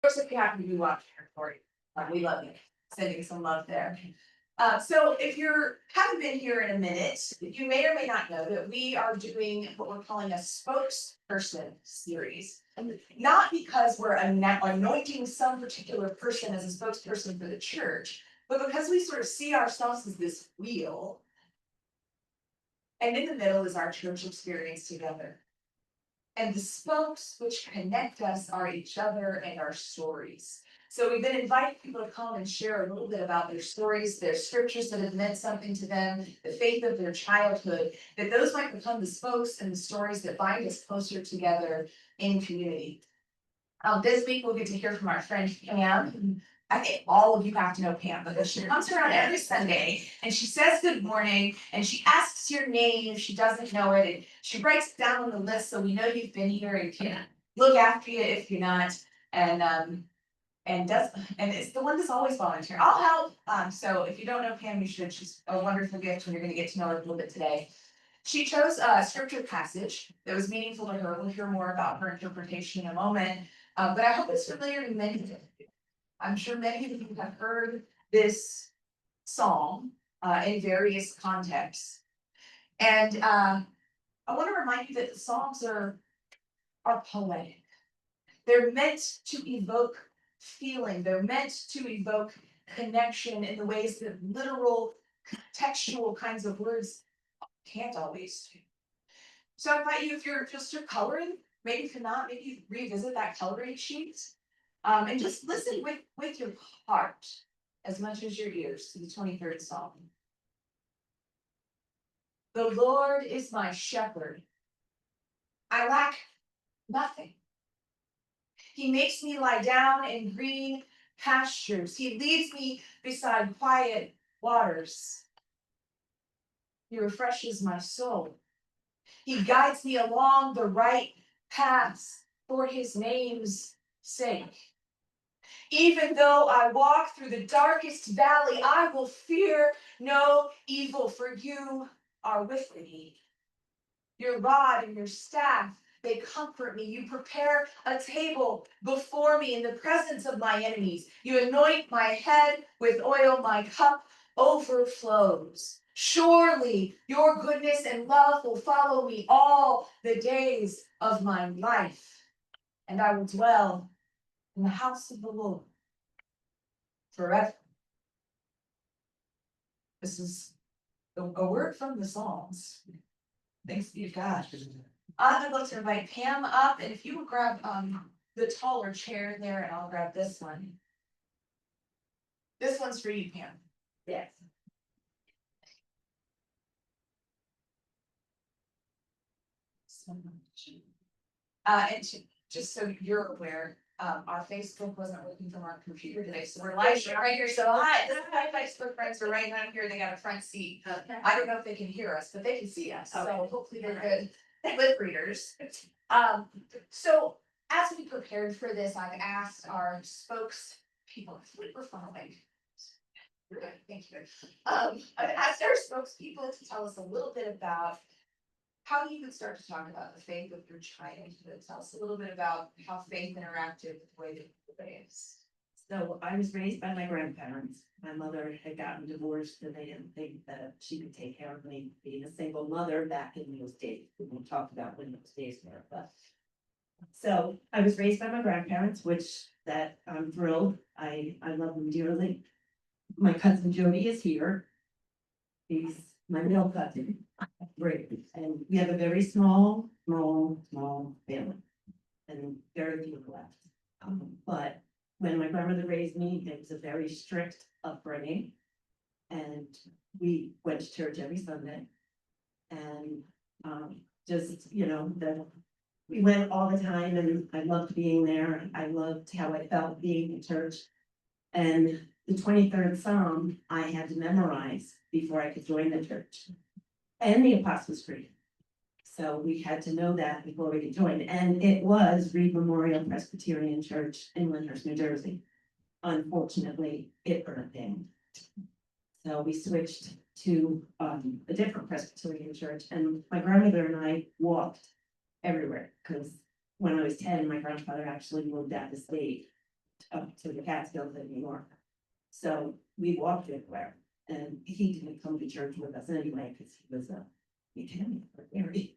course, if you happen to be watching our story, we love you. Sending some love there. So if you haven't been here in a minute, you may or may not know that we are doing what we're calling a spokesperson series. Not because we're anointing some particular person as a spokesperson for the church, but because we sort of see ourselves as this wheel. And in the middle is our church experience together. And the spokes which connect us are each other and our stories. So we've been inviting people to come and share a little bit about their stories, their scriptures that have meant something to them, the faith of their childhood, that those might become the spokes and the stories that bind us closer together in community. This week we'll get to hear from our friend Pam. I think all of you have to know Pam because she comes around every Sunday and she says good morning and she asks your name if she doesn't know it, and she writes it down on the list so we know you've been here and can look after you if you're not. And it's the one that's always volunteering. I'll help. So if you don't know Pam, you should. She's a wonderful gift, and you're going to get to know her a little bit today. She chose a scripture passage that was meaningful to her. We'll hear more about her interpretation in a moment. But I hope it's familiar to many of you. I'm sure many of you have heard this psalm in various contexts. And I want to remind you that the psalms are poetic. They're meant to evoke feeling. They're meant to evoke connection in the ways that literal, textual kinds of words can't always do. So I invite you, if you're coloring, maybe if you're not, maybe revisit that coloring sheet and just listen with your heart as much as your ears to the 23rd Psalm. The Lord is my shepherd. I lack nothing. He makes me lie down in green pastures. He leads me beside quiet waters. He refreshes my soul. He guides me along the right paths for his name's sake. Even though I walk through the darkest valley, I will fear no evil, for you are with me. Your rod and your staff, they comfort me. You prepare a table before me in the presence of my enemies. You anoint my head with oil. My cup overflows. Surely your goodness and love will follow me all the days of my life, and I will dwell in the house of the Lord forever. This is a word from the Psalms. Thanks be to God. I'd love to invite Pam up, and if you would grab the taller chair there, and I'll grab this one. This one's for you, Pam. Yes. And just so you're aware, our Facebook wasn't working from our computer today, so we're live right here. So hi, this is my Facebook friends are right down here. They got a front seat. Okay. I don't know if they can hear us, but they can see us. Okay. So hopefully they're good lip readers. So as we prepared for this, I've asked our spokespeople. We're following. Good, thank you. I've asked our spokespeople to tell us a little bit about how you could start to talk about the faith of your child. Tell us a little bit about how faith interacted with the way that you raised. So I was raised by my grandparents. My mother had gotten divorced and they didn't think that she could take care of me being a single mother back in those days. We won't talk about when those days were, but. So I was raised by my grandparents, which that I'm thrilled. I love them dearly. My cousin Jody is here. He's my male cousin. Great. And we have a very small family. And very few left. But when my grandmother raised me, it was a very strict upbringing. And we went to church every Sunday. And just, we went all the time and I loved being there. I loved how I felt being in church. And the 23rd Psalm I had to memorize before I could join the church. And the Apostles' Creed. So we had to know that before we could join. And it was Reed Memorial Presbyterian Church in Lyndhurst, New Jersey. Unfortunately, it burned down. So we switched to a different Presbyterian church. And my grandmother and I walked everywhere because when I was 10, my grandfather actually moved out of state up to the Catskills in New York. So we walked everywhere, and he didn't come to church with us anyway, because he was a Italian or Mary.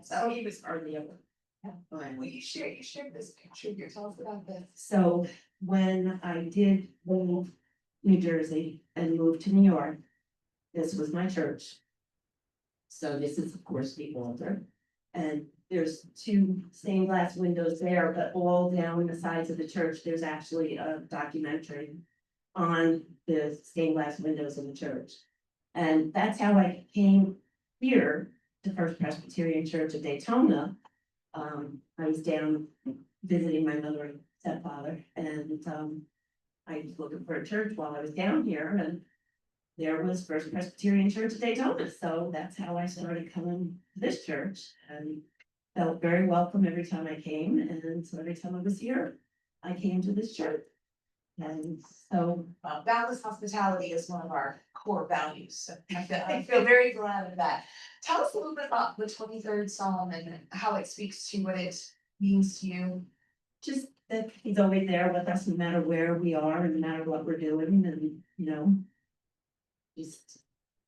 So he was hardly ever. Well, you shared this picture here, tell us about this. So when I did leave New Jersey and move to New York, this was my church. So this is, of course, the altar. And there's two stained glass windows there, but all down the sides of the church, there's actually a documentary on the stained glass windows in the church. And that's how I came here to First Presbyterian Church of Daytona. I was down visiting my mother and stepfather, and I was looking for a church while I was down here, and there was First Presbyterian Church of Daytona. So that's how I started coming to this church, and felt very welcome every time I came. And so every time I was here, I came to this church. And so, Boundless hospitality is one of our core values, so I feel very glad of that. Tell us a little bit about the 23rd Psalm and how it speaks to what it means to you. just that he's always there with us no matter where we are and no matter what we're doing, and just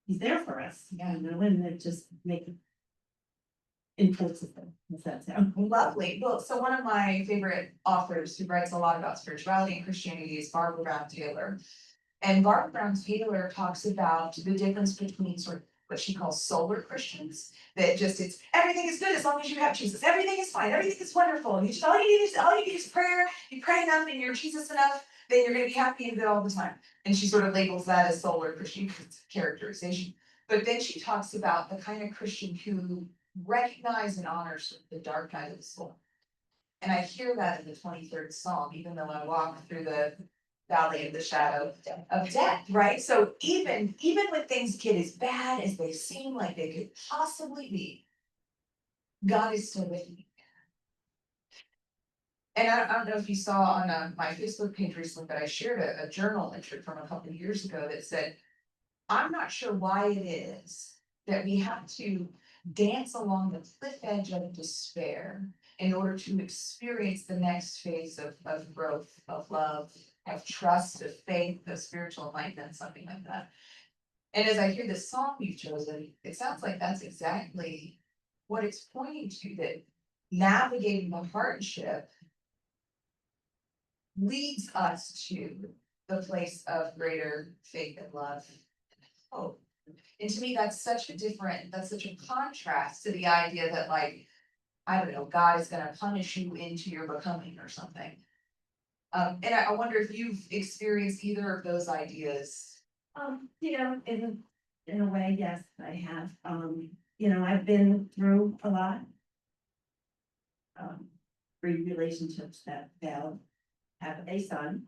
he's there for us, and it just makes it impulsive. Does that sound? Lovely. Well, so one of my favorite authors who writes a lot about spirituality and Christianity is Barbara Brown Taylor. And Barbara Brown Taylor talks about the difference between sort of what she calls solar Christians, that just it's everything is good as long as you have Jesus. Everything is fine, everything is wonderful. And you just all you need is prayer. You pray enough and you're Jesus enough, then you're gonna be happy and good all the time. And she sort of labels that as solar Christian characterization. But then she talks about the kind of Christian who recognize and honor sort of the dark night of the soul. And I hear that in the 23rd Psalm, even though I walk through the valley of the shadow of death, right? So even when things get as bad as they seem like they could possibly be, God is still with me. And I don't know if you saw on my Facebook page recently, but I shared a journal entry from a couple of years ago that said, I'm not sure why it is that we have to dance along the cliff edge of despair in order to experience the next phase of growth, of love, of trust, of faith, of spiritual enlightenment, something like that. And as I hear the song you've chosen, it sounds like that's exactly what it's pointing to, that navigating the hardship leads us to the place of greater faith and love and hope. And to me, that's such a contrast to the idea that, like, I don't know, God is gonna punish you into your becoming or something. And I wonder if you've experienced either of those ideas. In a way, yes, I have. I've been through a lot. 3 relationships that failed. Have a son,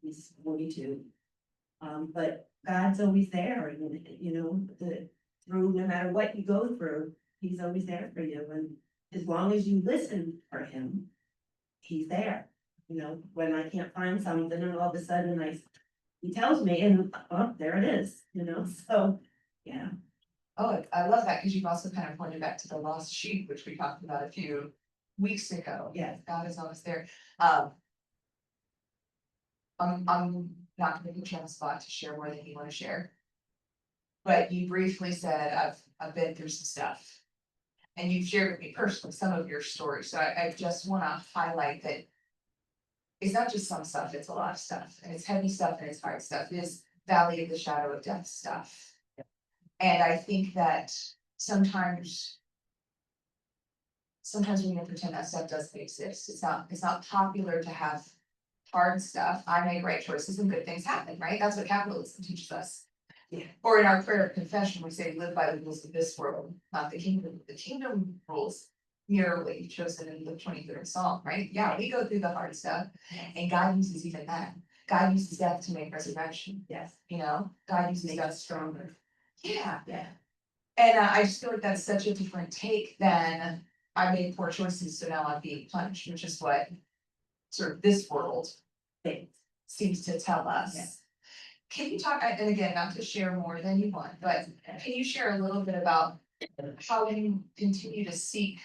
he's 42. But God's always there, and through no matter what you go through, he's always there for you. And as long as you listen for him, he's there. When I can't find something, and all of a sudden he tells me, and there it is, so yeah. Oh, I love that, because you've also kind of pointed back to the lost sheep, which we talked about a few weeks ago. Yes. God is always there. I'm not gonna put you on the spot to share more than you want to share. But you briefly said, I've been through some stuff. And you've shared with me personally some of your stories. So I just wanna highlight that it's not just some stuff, it's a lot of stuff. And it's heavy stuff and it's hard stuff. It is valley of the shadow of death stuff. And I think that sometimes we need to pretend that stuff doesn't exist. It's not popular to have hard stuff. I make right choices and good things happen, right? That's what capitalism teaches us. Yeah. Or in our prayer of confession, we say, live by the rules of this world, not the kingdom. The kingdom rules mirror what you chosen in the 23rd Psalm, right? Yeah, we go through the hard stuff, and God uses even that. God uses death to make resurrection. Yes. God uses Make death us stronger. Yeah. Yeah. And I just feel like that's such a different take than I made poor choices, so now I'm being punished, which is what sort of this world seems to tell us. Yeah. Can you talk, and again, not to share more than you want, but can you share a little bit about how you continue to seek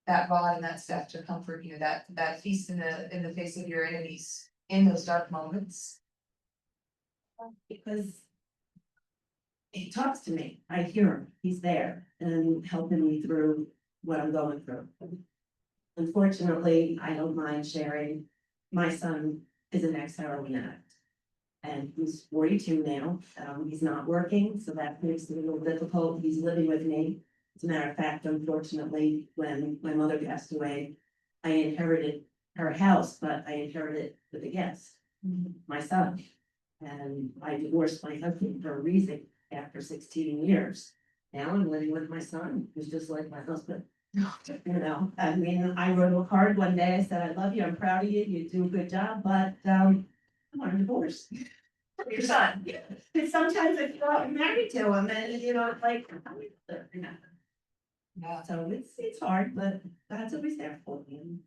that rod and that staff to comfort you, that feast in the face of your enemies in those dark moments? Because he talks to me, I hear him, he's there and helping me through what I'm going through. Unfortunately, I don't mind sharing, my son is an ex-heroin addict. And he's 42 now, he's not working, so that makes it a little difficult, he's living with me. As a matter of fact, unfortunately, when my mother passed away, I inherited her house, but I inherited with a guest, my son. And I divorced my husband for a reason after 16 years. Now I'm living with my son, who's just like my husband. You know, I mean, I wrote him a card one day, I said, I love you, I'm proud of you, you do a good job, but I want a divorce. Your son. Because sometimes I feel I'm married to him and, you know, it's like, you know. Yeah. So it's hard, but God's always there for me. And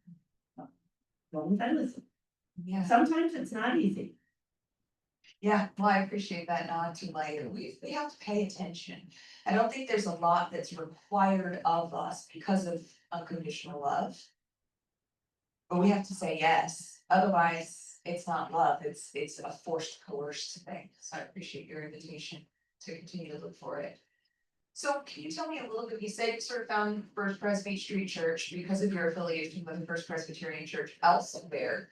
as long as I listen. Yeah. Sometimes it's not easy. Yeah, well, I appreciate that nod to like, we have to pay attention. I don't think there's a lot that's required of us because of unconditional love. But we have to say yes, otherwise it's not love, it's a forced coerced thing. So I appreciate your invitation to continue to look for it. So can you tell me a little bit, you said you sort of found First Presbyterian Street Church because of your affiliation with the First Presbyterian Church elsewhere.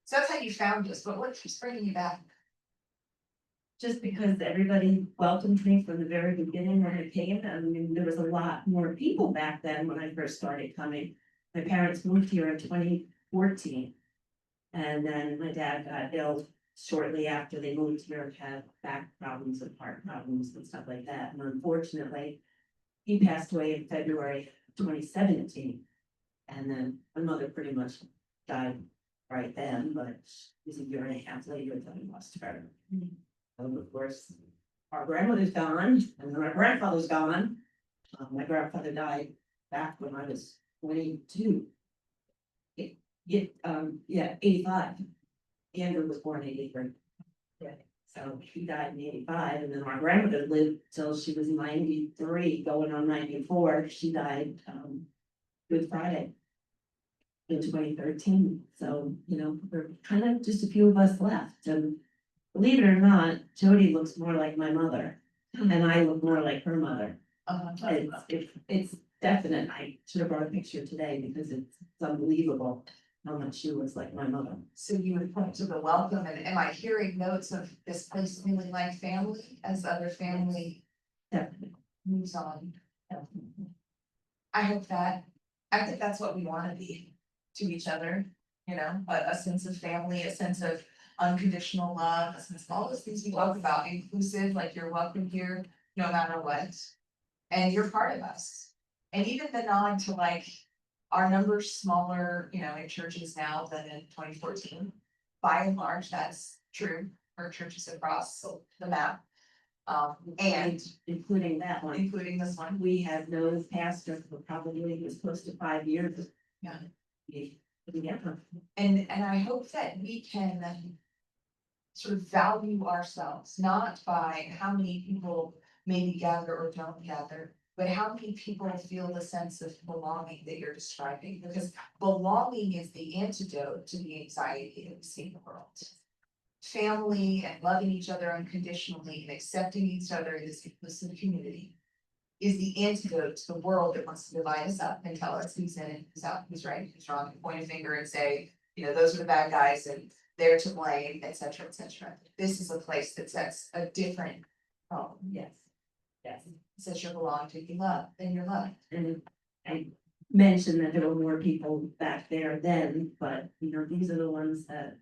So that's how you found us, but what keeps bringing you back? Just because everybody welcomed me from the very beginning when I came. I mean, there was a lot more people back then when I first started coming. My parents moved here in 2014. And then my dad got ill shortly after they moved here, had back problems and heart problems and stuff like that. And unfortunately, he passed away in February 2017. And then my mother pretty much died right then, but it was a year and a half later that we lost her. Of course, our grandmother's gone, and then our grandfather's gone. My grandfather died back when I was 22. Yeah, 85. Andrew was born in 83. Yeah. So he died in 85, and then my grandmother lived till she was 93, going on 94. She died Good Friday in 2013. So, you know, there are kind of just a few of us left. And believe it or not, Jody looks more like my mother, and I look more like her mother. It's definite. I should have brought a picture today because it's unbelievable how much she looks like my mother. So you would point to the welcome, and am I hearing notes of this place feeling like family as other family Definitely. moves on? Definitely. I think that's what we want to be to each other, you know, a sense of family, a sense of unconditional love, a sense of all those things we talk about, inclusive, like you're welcome here, no matter what. And you're part of us. And even the nod to like, our numbers smaller, you know, in churches now than in 2014. By and large, that's true for churches across the map. And including that one, including this one. we have no pastor for probably it was close to 5 years. Yeah. Yeah. And I hope that we can sort of value ourselves, not by how many people maybe gather or don't gather, but how many people feel the sense of belonging that you're describing, because belonging is the antidote to the anxiety that we see in the world. Family and loving each other unconditionally and accepting each other in this inclusive community is the antidote to the world that wants to divide us up and tell us who's in and who's out, who's right, who's wrong, and point a finger and say, you know, those are the bad guys and they're to blame, et cetera, et cetera. This is a place that sets a different tone. Yes. Yes. It says you're belong to be loved, then you're loved. And I mentioned that there were more people back there then, but you know, these are the ones that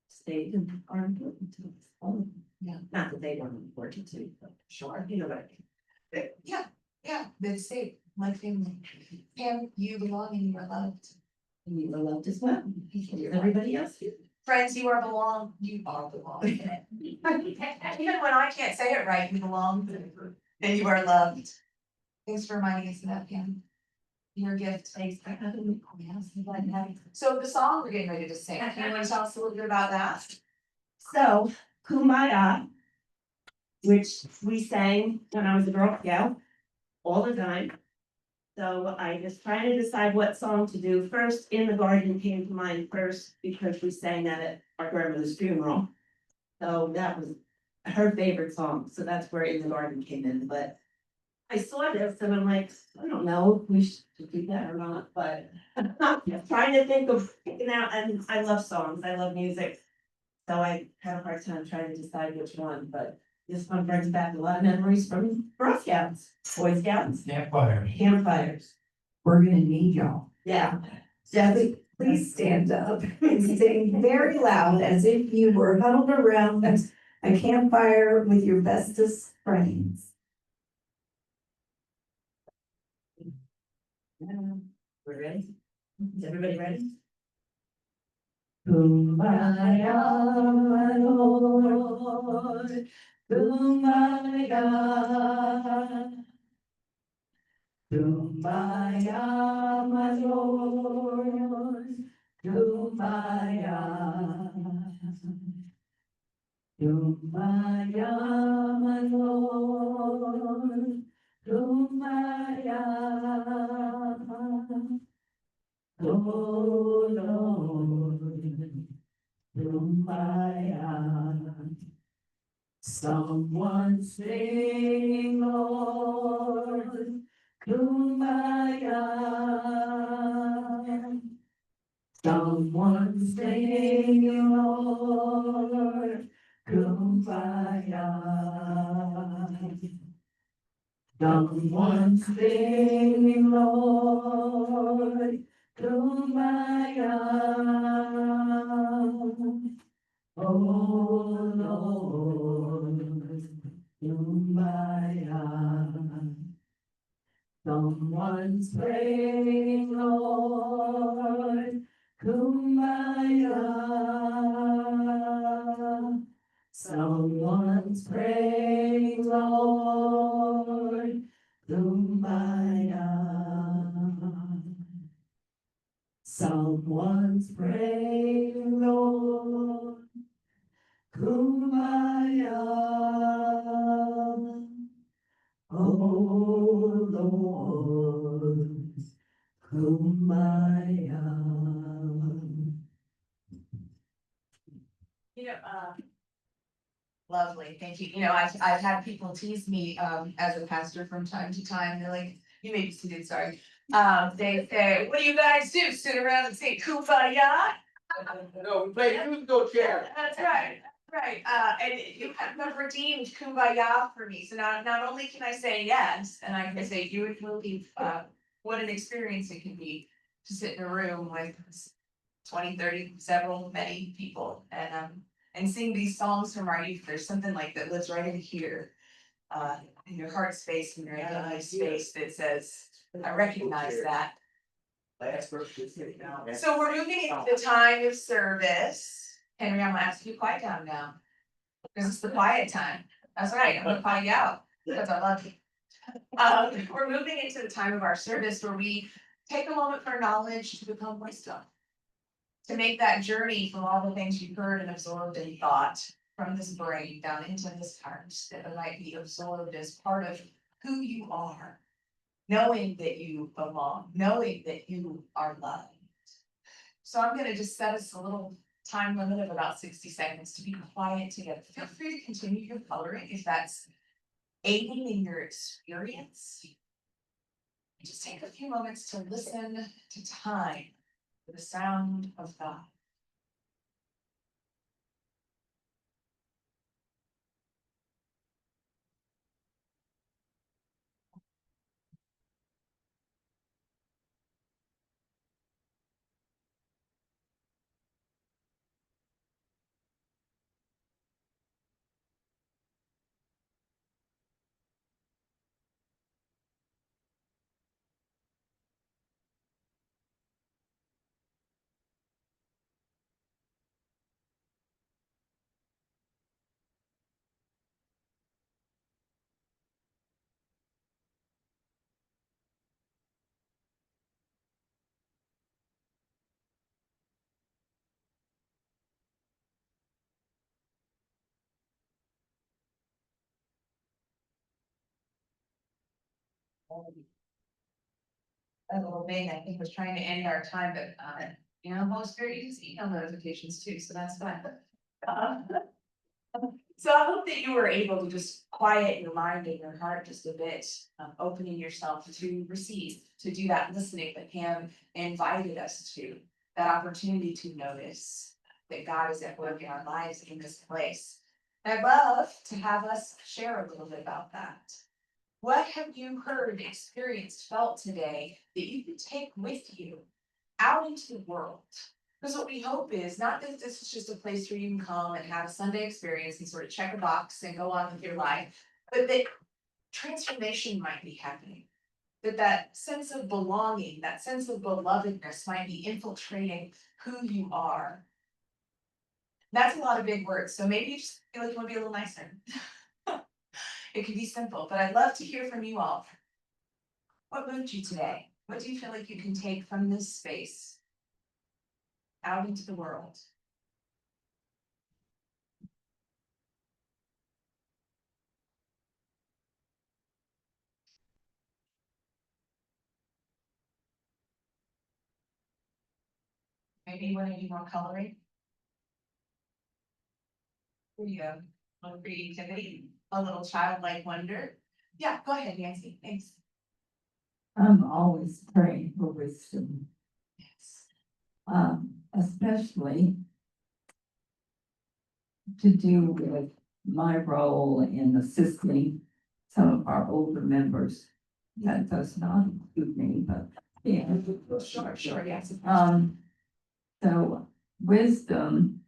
stayed and are important to us all. Yeah. Not that they weren't important to, but Sure. you know what I mean. Yeah, they say like family. Pam, you belong and you are loved. And you are loved as well. Everybody else here. Friends, you are belong, you are belong. Even when I can't say it right, you belong and you are loved. Thanks for reminding us of that, Pam. Your gift. Thanks for having me. Yes, I'm glad to have you. So the song we're getting ready to sing, can you want to tell us a little bit about that? So, Kumbaya, which we sang when I was a Girl Scout all the time. So I was trying to decide what song to do. First, In the Garden came to mind first because we sang that at our grandmother's funeral. So that was her favorite song, so that's where In the Garden came in, but. I saw this and I'm like, I don't know if we should do that or not, but I'm trying to think of picking out, and I love songs, I love music. So I had a hard time trying to decide which one, but this one brings back a lot of memories from Girl Scouts, Boy Scouts, Campfire. campfires. We're gonna need y'all. Yeah. Jesse, please stand up and sing very loud as if you were huddled around a campfire with your bestest friends. We're ready? Is everybody ready? Kumbaya, my Lord, Kumbaya. Kumbaya, my Lord, Kumbaya. Kumbaya, my Lord, Kumbaya. Oh Lord, Kumbaya. Someone sing, Lord, Kumbaya. Someone sing, Lord, Kumbaya. Someone sing, Lord, Kumbaya. Oh Lord, Kumbaya. Someone's praying, Lord, Kumbaya. Someone's praying, Lord, Kumbaya. Someone's praying, Lord, Kumbaya. Oh Lord, Kumbaya. Lovely, thank you. You know, I've had people tease me, as a pastor from time to time. They're like, you may be seated, sorry. They say, what do you guys do? Sit around and say kumbaya? No, we play musical chair. That's right, right. And you have redeemed kumbaya for me. So now, not only can I say yes, and I can say you would believe, what an experience it can be to sit in a room with 20, 30, several, many people and sing these songs from our youth. There's something like that lives right in here, in your heart space and your identity space that says, I recognize that. Last verse is hitting now. So we're moving into the time of service. Henry, I'm gonna ask you to quiet down now. Because it's the quiet time. That's right, I'm gonna quiet you out, because I love you. We're moving into the time of our service where we take a moment for knowledge to become wisdom. To make that journey from all the things you've heard and absorbed and thought from this brain down into this heart, that it might be absorbed as part of who you are. Knowing that you belong, knowing that you are loved. So I'm gonna just set us a little time limit of about 60 seconds to be quiet together. Feel free to continue your coloring if that's aiding in your experience. Just take a few moments to listen to time, for the sound of God. a little thing, I think was trying to end our time, but, you know, Holy Spirit uses email notifications too, so that's fine. Uh, So I hope that you were able to just quiet your mind and your heart just a bit, opening yourself to receive, to do that listening that Pam invited us to, that opportunity to notice that God is at work in our lives in this place. And I'd love to have us share a little bit about that. What have you heard, experienced, felt today that you can take with you out into the world? Because what we hope is not that this is just a place where you can come and have a Sunday experience and sort of check a box and go on with your life, but that transformation might be happening. That sense of belonging, that sense of belovedness might be infiltrating who you are. That's a lot of big words, so maybe you just feel like you want to be a little nicer. It could be simple, but I'd love to hear from you all. What moved you today? What do you feel like you can take from this space out into the world? Maybe you want to do more coloring? There you go. A little creativity, a little childlike wonder. Yeah, go ahead, Nancy. Thanks. I'm always praying for wisdom, Yes. especially to do with my role in assisting some of our older members. That does not include me, but yeah. Sure, yes. So wisdom,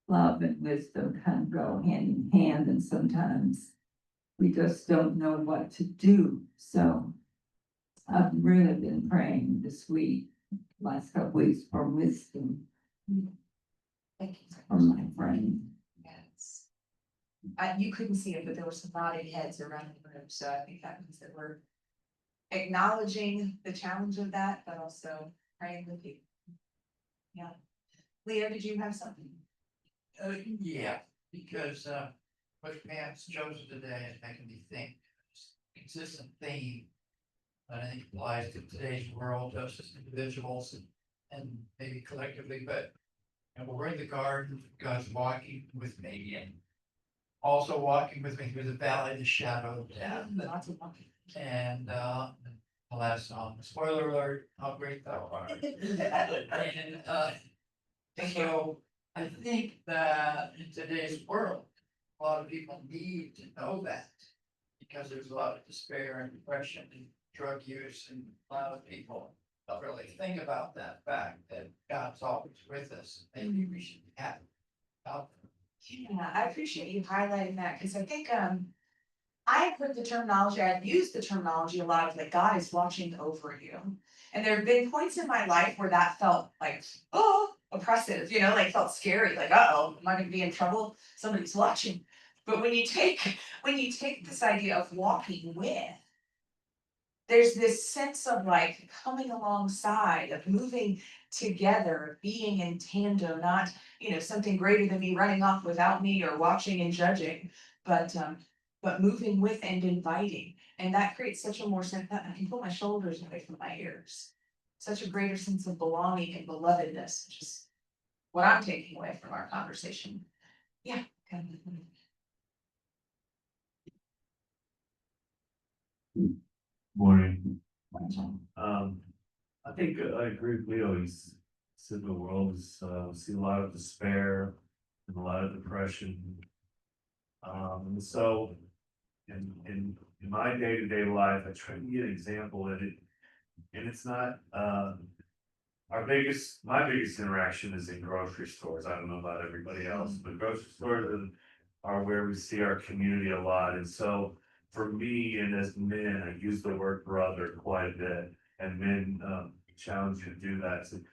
love and wisdom kind of go hand in hand, and sometimes we just don't know what to do. So I've really been praying this week, last couple weeks, for wisdom Thank you. from my friend. Yes. You couldn't see it, but there were some nodding heads around the room, so I think that means that we're acknowledging the challenge of that, but also praying with you. Yeah. Leo, did you have something? Yeah, because, what Pam's chosen today is making me think, it's a consistent theme. That I think applies to today's world, us as individuals and maybe collectively, but. And we're in the garden, God's walking with me and also walking with me through the valley of the shadow of death. Lots of walking. And, the last song, spoiler alert, how great thou art. And, so I think that in today's world, a lot of people need to know that. Because there's a lot of despair and depression and drug use, and a lot of people don't really think about that fact that God's always with us. Maybe we should have about them. Yeah, I appreciate you highlighting that, because I think, I've heard the terminology, I've used the terminology a lot of like God is watching over you. And there have been points in my life where that felt like, oh, oppressive, you know, like felt scary, like, uh-oh, am I gonna be in trouble? Somebody's watching. But when you take this idea of walking with, there's this sense of like coming alongside, of moving together, being in tandem, not, you know, something greater than me running off without me or watching and judging, but moving with and inviting. And that creates such a more sense that I can put my shoulders away from my ears. Such a greater sense of belonging and belovedness, which is what I'm taking away from our conversation. Yeah. Morning. I think I agree with Leo. He's said the world is, see a lot of despair and a lot of depression. And so in my day-to-day life, I try to be an example in it. And it's not, my biggest interaction is in grocery stores. I don't know about everybody else, but grocery stores are where we see our community a lot. And so for me, and as men, I use the word brother quite a bit, and men challenge you to do that, to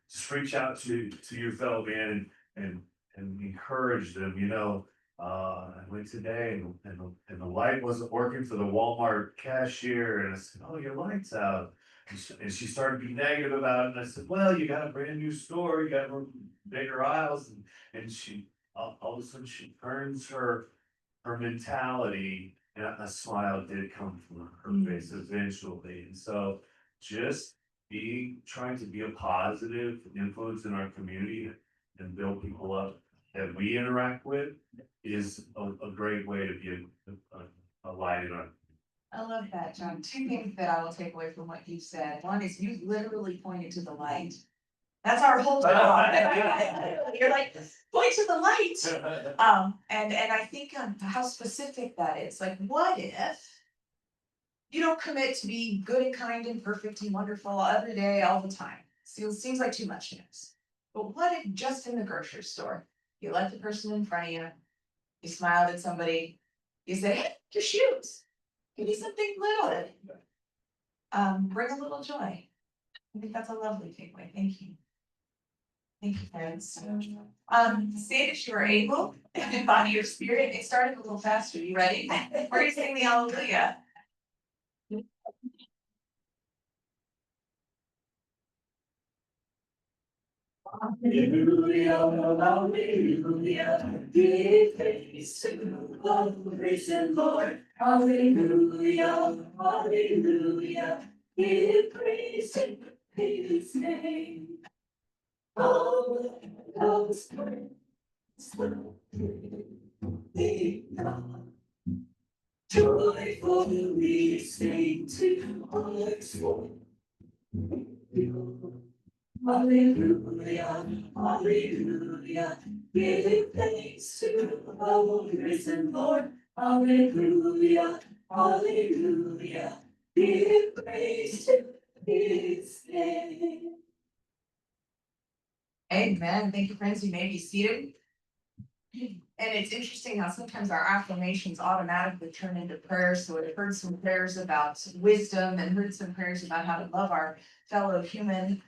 just reach out to your fellow man and encourage them. You know, I went today and the light wasn't working for the Walmart cashier, and I said, "Oh, your light's out." And she started to be negative about it, and I said, "Well, you got a brand new store, you got bigger aisles," and she all of a sudden she turns her mentality and a smile did come from her face eventually, and so just trying to be a positive influence in our community and build people up that we interact with is a great way to be a light in our. I love that, John. Two things that I will take away from what you said. One is you literally pointed to the light. That's our whole job. You're like, point to the light. And I think how specific that is. Like, what if you don't commit to be good and kind and perfect and wonderful every day, all the time? Seems like too much to us. But what if just in the grocery store, you let the person in front of you, you smiled at somebody, you said, hey, your shoes. Give me something little. Bring a little joy. I think that's a lovely takeaway. Thank you. Thank you, friends. Say it as you are able and embody your spirit. It started a little faster. You ready? We're gonna sing the hallelujah. Hallelujah, hallelujah, give praise to the risen Lord. Hallelujah, hallelujah, give praise to his name. Oh, those praise the God. Joyfully sing to our soul. Hallelujah, hallelujah, give thanks to the risen Lord. Hallelujah, hallelujah, give praise to his name. Amen. Thank you, friends. You may be seated. And it's interesting how sometimes our affirmations automatically turn into prayers. So I've heard some prayers about wisdom and heard some prayers about how to love our fellow human.